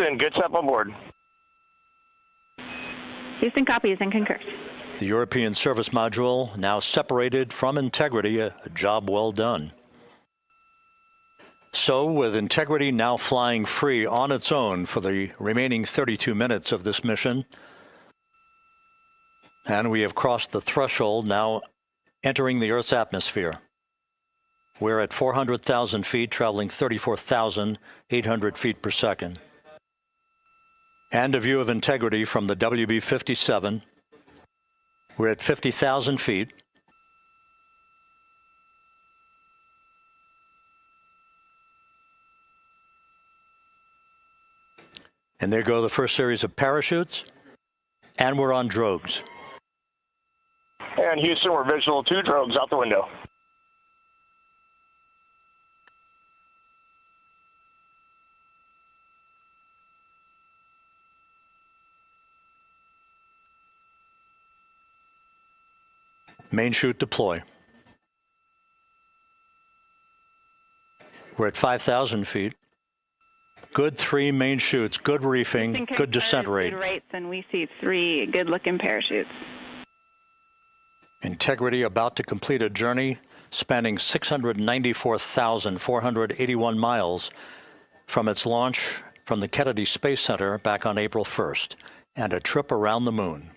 Houston, good step on board. Houston copies and concurs. The European service module now separated from Integrity, a job well done. So, with Integrity now flying free on its own for the remaining 32 minutes of this mission, and we have crossed the threshold, now entering the Earth's atmosphere. We're at 400,000 feet, traveling 34,800 feet per second. And a view of Integrity from the WB-57. We're at 50,000 feet. And there go the first series of parachutes. And we're on drogues. And Houston, we're visual 2 drogues out the window. Main chute deploy. We're at 5,000 feet. Good 3 main chutes, good reefing, good descent rate. Good rates, and we see 3 good-looking parachutes. Integrity about to complete a journey spanning 694,481 miles from its launch from the Kennedy Space Center back on April 1st, and a trip around the moon.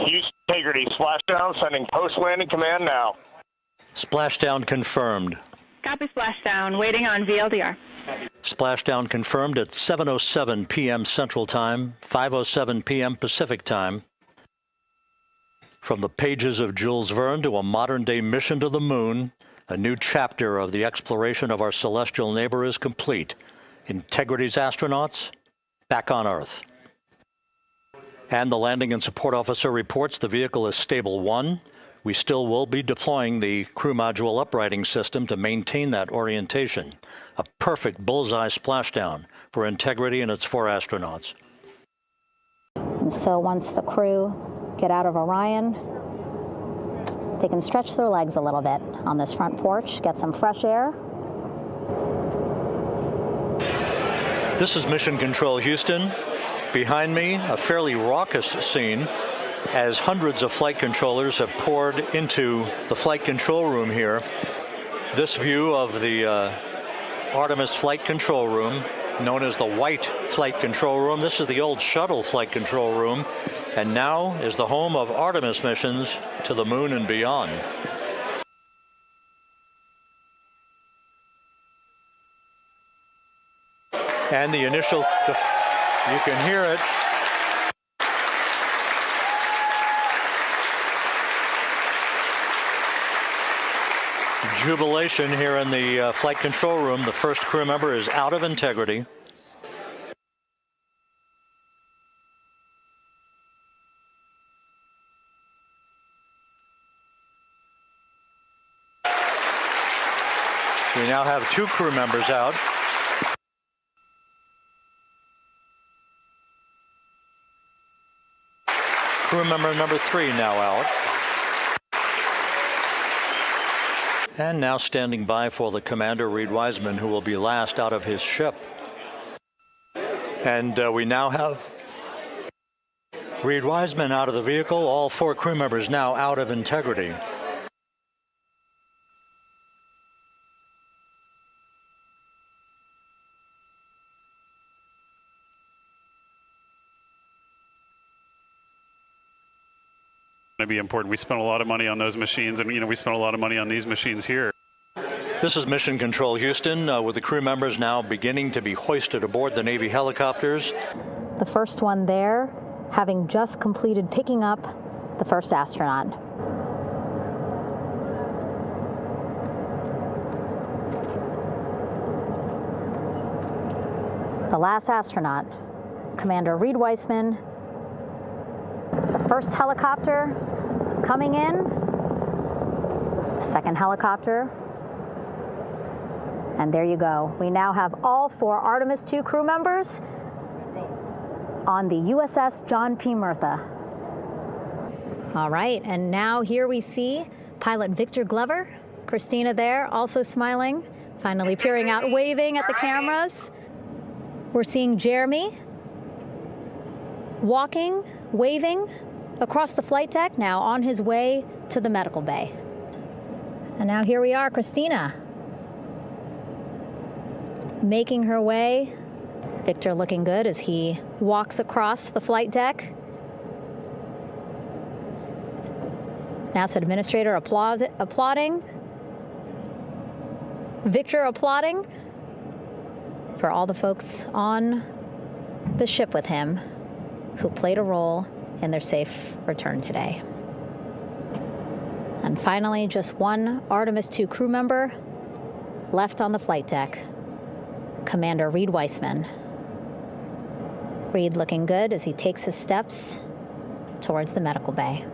Houston, Integrity, splashdown, sending post-landing command now. Splashdown confirmed. Copy splashdown, waiting on VLDR. Splashdown confirmed at 7:07 p.m. Central Time, 5:07 p.m. Pacific Time. From the pages of Jules Verne to a modern-day mission to the moon, a new chapter of the exploration of our celestial neighbor is complete. Integrity's astronauts back on Earth. And the landing and support officer reports the vehicle is stable 1. We still will be deploying the crew module uprighting system to maintain that orientation. A perfect bullseye splashdown for Integrity and its 4 astronauts. And so once the crew get out of Orion, they can stretch their legs a little bit on this front porch, get some fresh air. This is Mission Control Houston. Behind me, a fairly raucous scene as hundreds of flight controllers have poured into the flight control room here. This view of the Artemis flight control room, known as the White Flight Control Room. This is the old shuttle flight control room, and now is the home of Artemis missions to the moon and beyond. And the initial, you can hear it. Jubilation here in the flight control room. The first crew member is out of Integrity. We now have 2 crew members out. Crew member number 3 now out. And now standing by for the commander, Reed Wiseman, who will be last out of his ship. And we now have Reed Wiseman out of the vehicle, all 4 crew members now out of Integrity. To be important. We spent a lot of money on those machines, and we spent a lot of money on these machines here. This is Mission Control Houston, with the crew members now beginning to be hoisted aboard the Navy helicopters. The first one there, having just completed picking up the first astronaut. The last astronaut, Commander Reed Wiseman. The first helicopter coming in, the second helicopter, and there you go. We now have all 4 Artemis II crew members on the USS John P. Murtha. All right, and now here we see pilot Victor Glover, Christina there, also smiling, finally peering out, waving at the cameras. We're seeing Jeremy walking, waving across the flight deck, now on his way to the medical bay. And now here we are, Christina, making her way. Victor looking good as he walks across the flight deck. NASA administrator applauding. Victor applauding for all the folks on the ship with him who played a role in their safe return today. And finally, just one Artemis II crew member left on the flight deck, Commander Reed Weissman. Reed looking good as he takes his steps towards the medical bay.